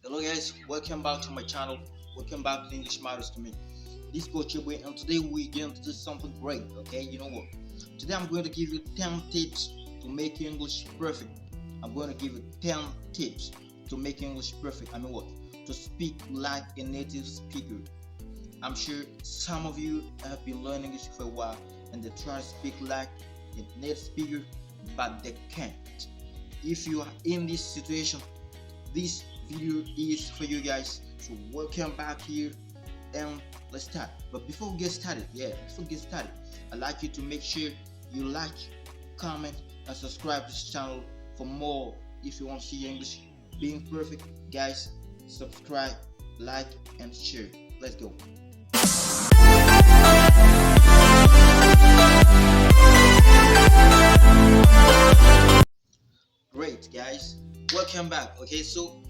Hello guys, welcome back to my channel. Welcome back to English Matters to Me. This is Coach Chibwe, and today we're going to do something great. Okay, you know what? Today I'm going to give you 10 tips to make your English perfect. I'm going to give you 10 tips to make English perfect. I mean what? To speak like a native speaker. I'm sure some of you have been learning English for a while and they try to speak like a native speaker, but they can't. If you are in this situation, this video is for you guys. So welcome back here and let's start. But before we get started, I'd like you to make sure you like, comment, and subscribe to this channel for more. If you want to see your English being perfect, guys, subscribe, like, and share. Let's go. Great, guys, welcome back. Okay, so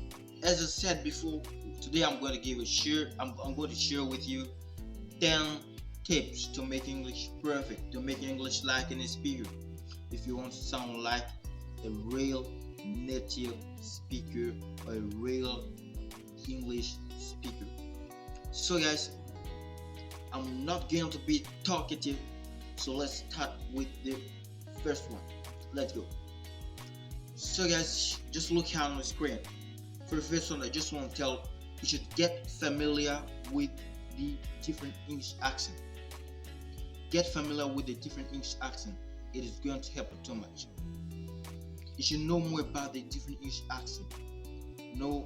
as I said before, today I'm going to give a share. I'm going to share with you 10 tips to make English perfect, to make English like an speaker. If you want to sound like a real native speaker or a real English speaker. So guys, I'm not going to be talkative, so let's start with the first one. Let's go. So guys, just look on the screen. For the first one, I just want to tell you should get familiar with the different English accent. Get familiar with the different English accent. It is going to help you too much. You should know more about the different English accent. Know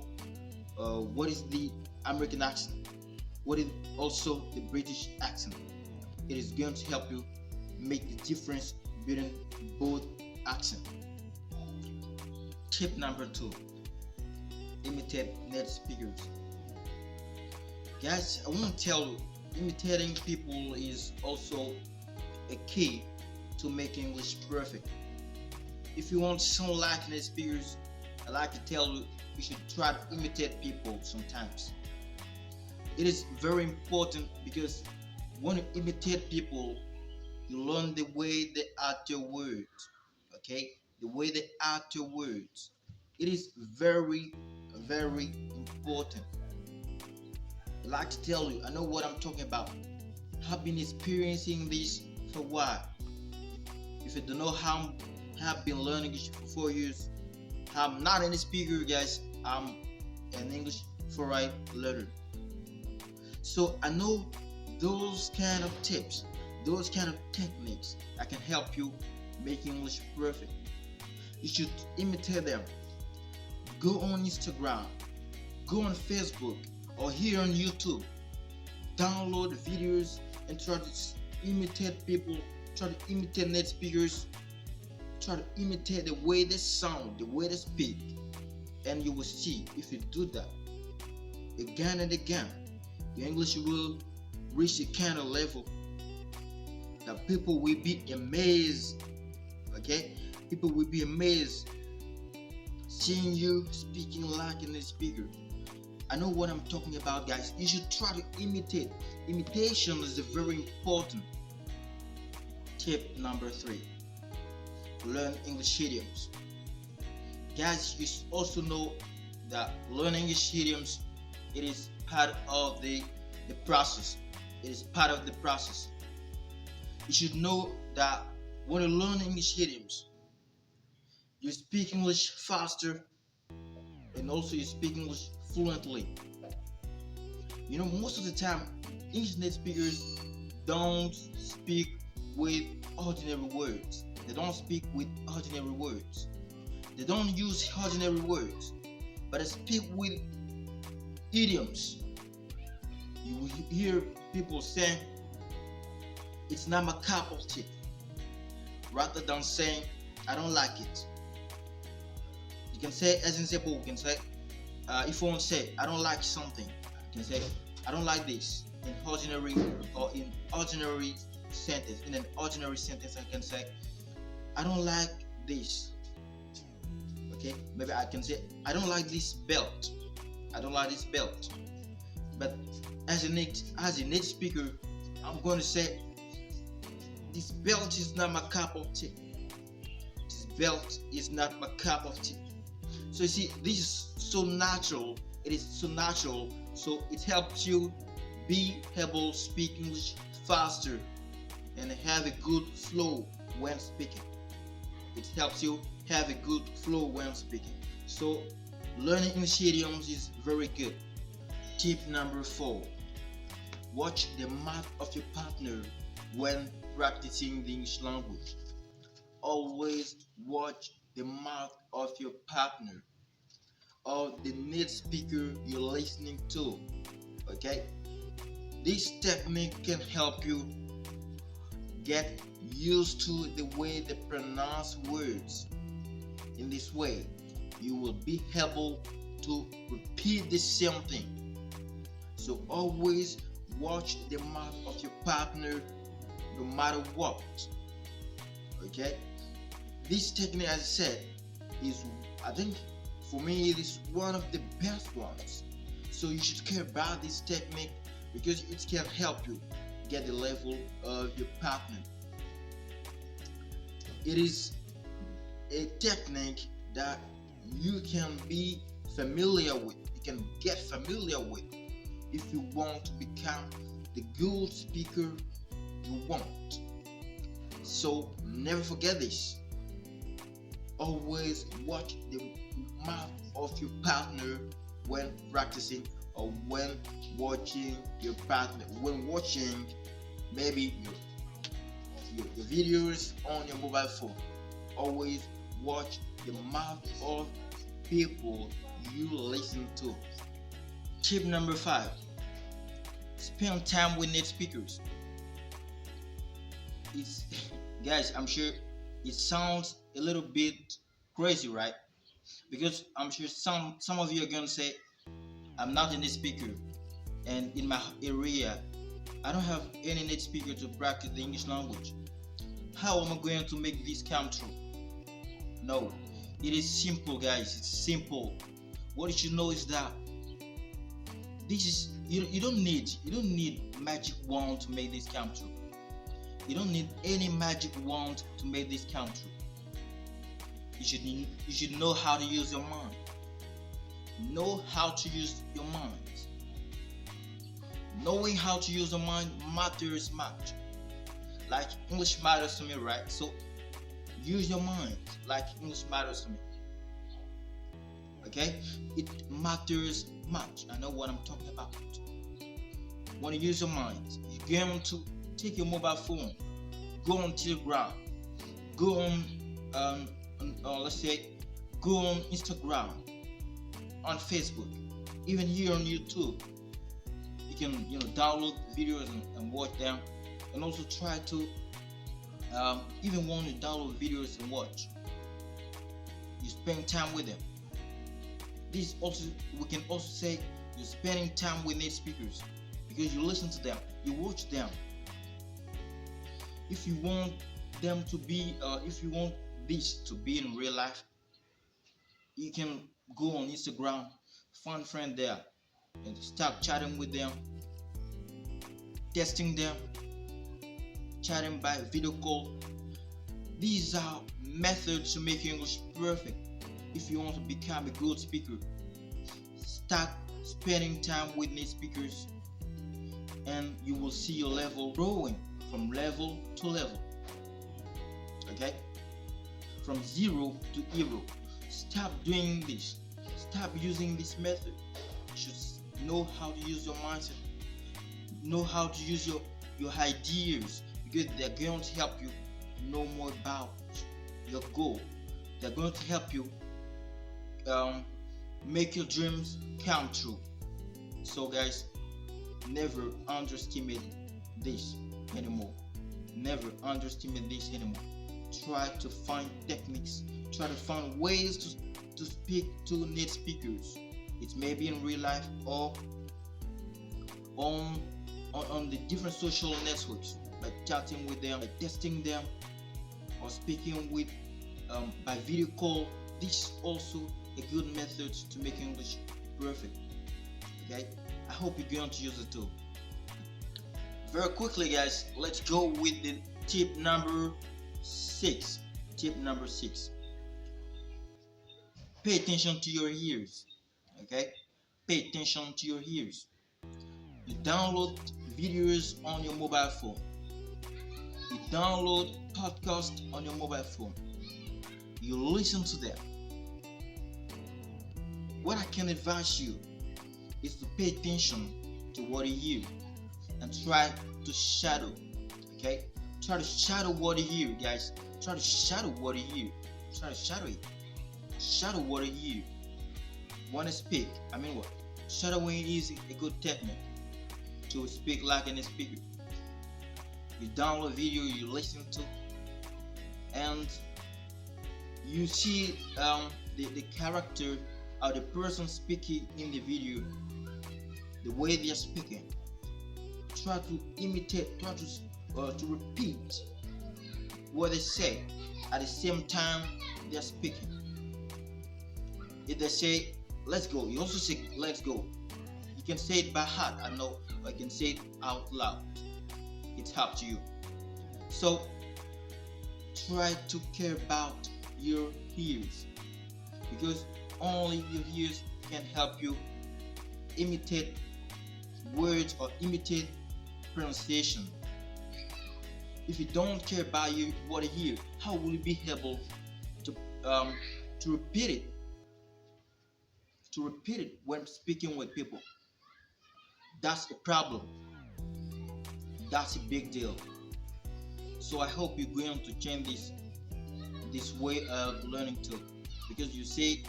what is the American accent, what is also the British accent. It is going to help you make the difference between both accents. Tip number 2: imitate native speakers. Guys, I want to tell you, imitating people is also a key to make English perfect. If you want to sound like native speakers, I like to tell you, you should try to imitate people sometimes. It is very important because when you imitate people, you learn the way they utter words. Okay, the way they utter words. It is very, very important. I like to tell you, I know what I'm talking about. I've been experiencing this for a while. If you don't know how I've been learning English for 4 years, I'm not any speaker, guys. I'm an English foreign learner. So I know those kind of tips, those kind of techniques that can help you make English perfect. You should imitate them. Go on Instagram, go on Facebook, or here on YouTube. Download videos and try to imitate people, try to imitate native speakers, try to imitate the way they sound, the way they speak. And you will see, if you do that again and again, your English will reach a kind of level that people will be amazed. Okay? People will be amazed seeing you speaking like a native speaker. I know what I'm talking about, guys. You should try to imitate. Imitation is very important. Tip number 3: learn English idioms. Guys, you should also know that learning English idioms, it is part of the process. It is part of the process. You should know that when you learn English idioms, you speak English faster and also you speak English fluently. You know, most of the time, English native speakers don't speak with ordinary words. They don't speak with ordinary words. They don't use ordinary words, but they speak with idioms. You will hear people saying, "It's not my cup of tea," rather than saying, "I don't like it." You can say, as an example, you can say, if you want to say, "I don't like something," you can say, "I don't like this." In ordinary sentence, in an ordinary sentence, I can say, "I don't like this." Okay, maybe I can say, "I don't like this belt." I don't like this belt. But as a native speaker, I'm going to say, "This belt is not my cup of tea. This belt is not my cup of tea." So you see, this is so natural It is so natural, so it helps you be able to speak English faster and have a good flow when speaking. It helps you have a good flow when speaking. So learning English idioms is very good. Tip number 4: watch the mouth of your partner when practicing the English language. Always watch the mouth of your partner or the native speaker you're listening to. Okay? This technique can help you get used to the way they pronounce words. In this way, you will be able to repeat the same thing. So always watch the mouth of your partner no matter what. Okay? This technique, as I said, is, I think, for me, it is one of the best ones. So you should care about this technique because it can help you get the level of your partner. It is a technique that you can be familiar with, you can get familiar with if you want to become the good speaker you want. So never forget this. Always watch the mouth of your partner when practicing or when watching your partner, when watching maybe your videos on your mobile phone. Always watch the mouth of people you listen to. Tip number 5: spend time with native speakers. It's guys, I'm sure it sounds a little bit crazy, right? Because I'm sure some of you are gonna say, I'm not a native speaker, and in my area I don't have any native speaker to practice the English language. How am I going to make this come true? No, it is simple, guys. It's simple. What you should know is that this is you don't need magic wand to make this come true. You don't need any magic wand to make this come true. You should know how to use your mind. Know how to use your mind. Knowing how to use your mind matters much. Like English matters to me, right? So use your mind like English matters to me. Okay? It matters much. I know what I'm talking about. When you use your mind, you're going to take your mobile phone, go on Telegram, go on, let's say, go on Instagram, on Facebook, even here on YouTube. You can, download videos and watch them, and also try to, even when you download videos and watch, you spend time with them. This also, we can also say you're spending time with native speakers because you listen to them, you watch them. If you want them to be, if you want this to be in real life, you can go on Instagram, find a friend there, and start chatting with them, testing them, chatting by video call. These are methods to make English perfect. If you want to become a good speaker, start spending time with native speakers, and you will see your level growing from level to level. Okay? From zero to hero. Stop doing this. Stop using this method. You should know how to use your mindset. Know how to use your ideas, because they're going to help you know more about your goal. They're going to help you make your dreams come true. So guys, never underestimate this anymore. Never underestimate this anymore. Try to find techniques, try to find ways to speak to native speakers. It may be in real life or on the different social networks, by chatting with them, by testing them, or speaking with by video call. This is also a good method to make English perfect. Okay, I hope you're going to use it too. Very quickly, guys, let's go with the tip number 6. Tip number 6: pay attention to your ears. Okay, pay attention to your ears. You download videos on your mobile phone. You download podcasts on your mobile phone. You listen to them. What I can advise you is to pay attention to what you hear and try to shadow. Okay? Try to shadow what you hear, guys. Try to shadow what you hear. Try to shadow it. Shadow what you hear. Want to speak? I mean what? Shadowing is a good technique to speak like in a speaker. You download video, you listen to, and you see the character of the person speaking in the video, the way they are speaking. Try to imitate, try to repeat what they say at the same time they are speaking. If they say let's go, you also say let's go. You can say it by heart, I know, or you can say it out loud. It's up to you. So try to care about your ears, because only your ears can help you imitate words or imitate pronunciation. If you don't care about what you hear, how will you be able to repeat it? To repeat it when speaking with people. That's a problem. That's a big deal. So I hope you're going to change this way of learning too, because you say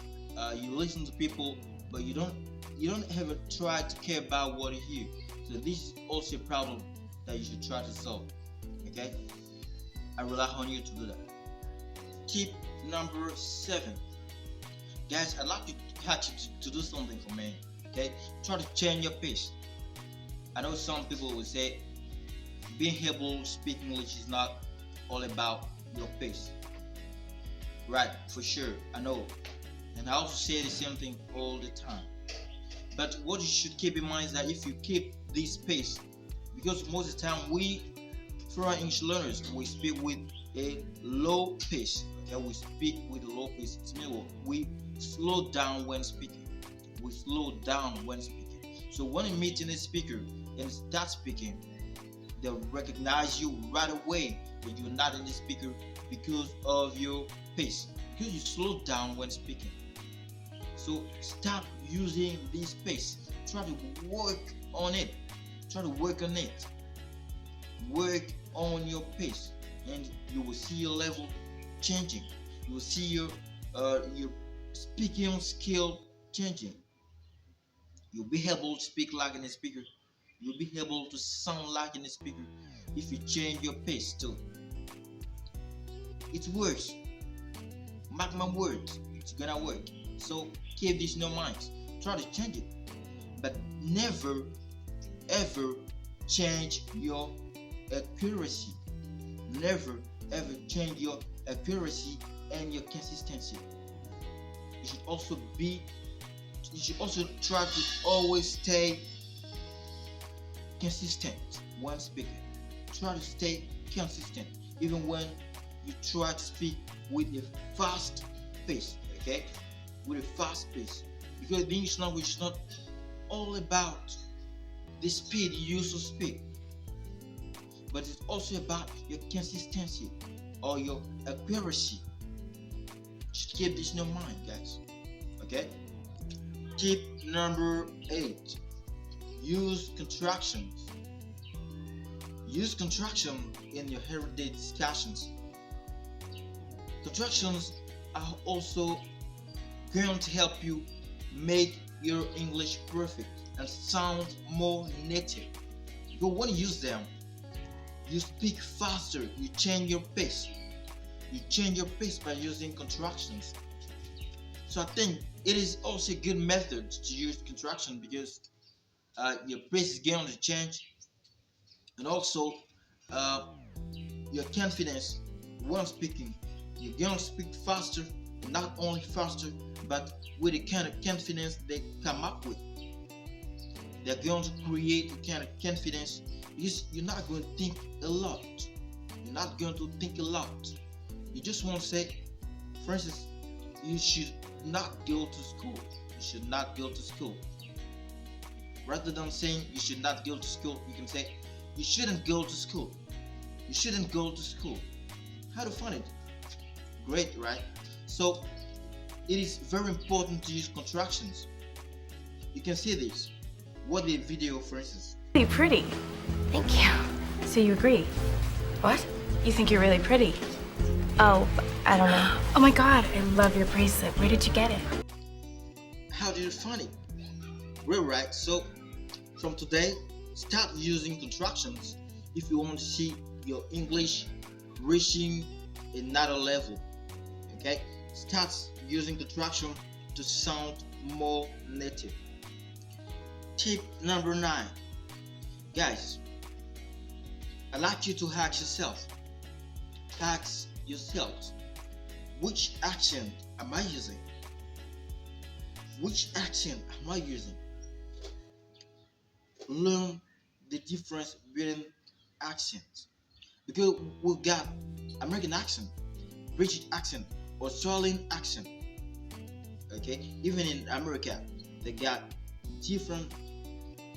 you listen to people, but you don't ever try to care about what you hear. So this is also a problem that you should try to solve. Okay, I rely on you to do that. Tip number 7, guys. I'd like to catch you to do something for me. Okay, try to change your pace. I know some people will say being able to speak English is not all about your pace. Right, for sure, I know. And I also say the same thing all the time. But what you should keep in mind is that if you keep this pace, because most of the time we, foreign English learners, we speak with a low pace. Okay, we speak with a low pace. It means we slow down when speaking. We slow down when speaking. So when you meet a speaker and start speaking, they'll recognize you right away that you're not in the speaker because of your pace, because you slow down when speaking. So stop using this pace. Try to work on it. Try to work on it. Work on your pace, and you will see your level changing. You will see your speaking skill changing. You'll be able to speak like a speaker. You'll be able to sound like a speaker if you change your pace too. It works. Mark my words, it's gonna work. So keep this in your mind. Try to change it, but never ever change your accuracy. Never ever change your accuracy and your consistency. You should also try to always stay consistent when speaking. Try to stay consistent even when you try to speak with a fast pace. Okay, with a fast pace, because the English language is not all about the speed you use to speak, but it's also about your consistency or your accuracy. Just keep this in your mind, guys. Okay. Tip number 8: use contractions. Use contractions in your everyday discussions. Contractions are also going to help you make your English perfect and sound more native. Because when you use them, you speak faster, you change your pace. You change your pace by using contractions. So I think it is also a good method to use contraction, because your pace is going to change, and also your confidence when speaking. You're going to speak faster, and not only faster, but with the kind of confidence they come up with. They're going to create the kind of confidence, because you're not going to think a lot. You're not going to think a lot. You just want to say, for instance, you should not go to school. You should not go to school. Rather than saying you should not go to school, you can say you shouldn't go to school. You shouldn't go to school. How to find it? Great, right? So it is very important to use contractions. You can see this. What the video, for instance. Really pretty. Thank you. So you agree? What? You think you're really pretty? Oh, I don't know. Oh my god, I love your bracelet. Where did you get it? How did you find it? Well, right. So from today, start using contractions if you want to see your English reaching another level. Okay? Start using contraction to sound more native. Tip number 9. Guys, I'd like you to ask yourself. Ask yourselves, which accent am I using? Which accent am I using? Learn the difference between accents. Because we've got American accent, British accent, Australian accent. Okay, even in America, they got different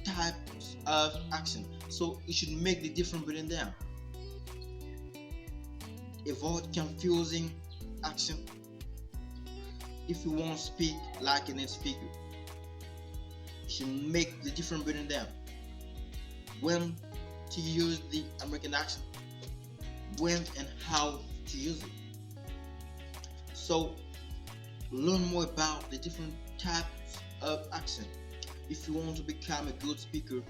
types of accent. So you should make the difference between them. Avoid confusing accent. If you want to speak like a native speaker, you should make the difference between them. When to use the American accent, when and how to use it. So learn more about the different types of accent if you want to become a good speaker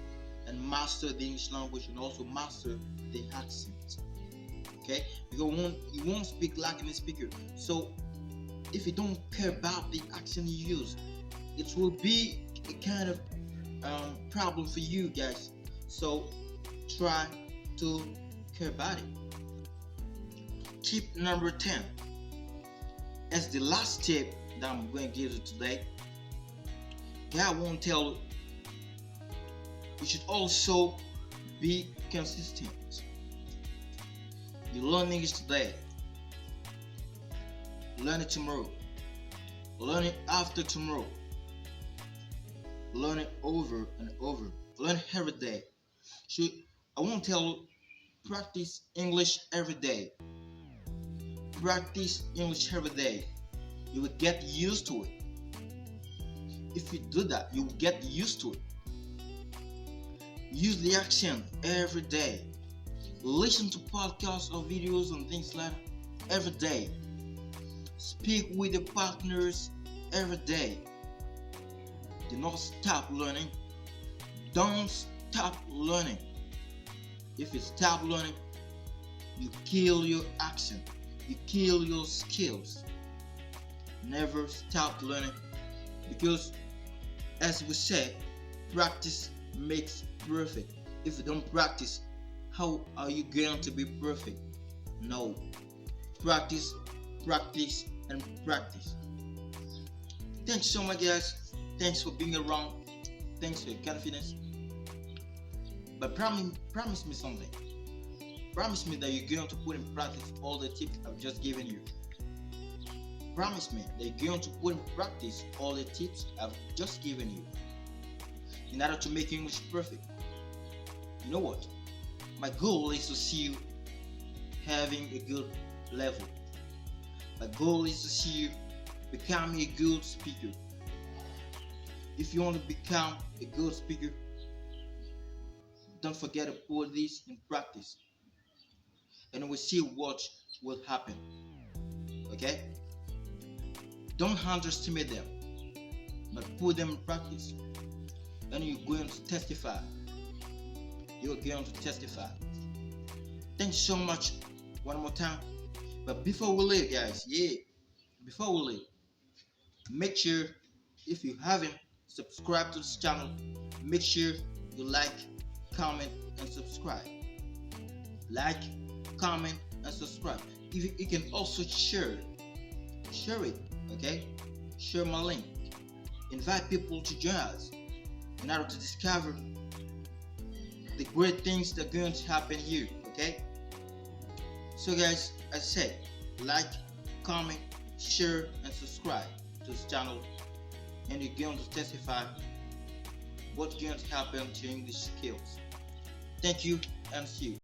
and master the English language and also master the accent. Okay, because you won't speak like a native speaker. So if you don't care about the accent you use, it will be a kind of problem for you guys. So try to care about it. Tip number 10. As the last tip that I'm going to give you today, I won't tell you, you should also be consistent. You learn English today, learn it tomorrow, learn it after tomorrow, learn it over and over, learn it every day. So I won't tell you, practice English every day. Practice English every day. You will get used to it. If you do that, you will get used to it. Use the accent every day. Listen to podcasts or videos and things like that every day. Speak with your partners every day. Do not stop learning. Don't stop learning. If you stop learning, you kill your accent. You kill your skills. Never stop learning, because as we said, practice makes perfect. If you don't practice, how are you going to be perfect? No. Practice, practice, and practice. Thanks so much, guys. Thanks for being around. Thanks for your confidence. But promise me something. Promise me that you're going to put in practice all the tips I've just given you. Promise me that you're going to put in practice all the tips I've just given you in order to make English perfect. You know what? My goal is to see you having a good level. My goal is to see you becoming a good speaker. If you want to become a good speaker, don't forget to put this in practice, and we'll see what will happen. Okay? Don't underestimate them, but put them in practice, and you're going to testify. You're going to testify. Thanks so much one more time. But before we leave, guys, before we leave, make sure, if you haven't subscribed to this channel, make sure you like, comment, and subscribe. Like, comment, and subscribe. You can also share it, okay? Share my link. Invite people to join us in order to discover the great things that are going to happen here, okay? So guys, as I said, like, comment, share, and subscribe to this channel, and you're going to testify what can happen to English skills. Thank you and see you.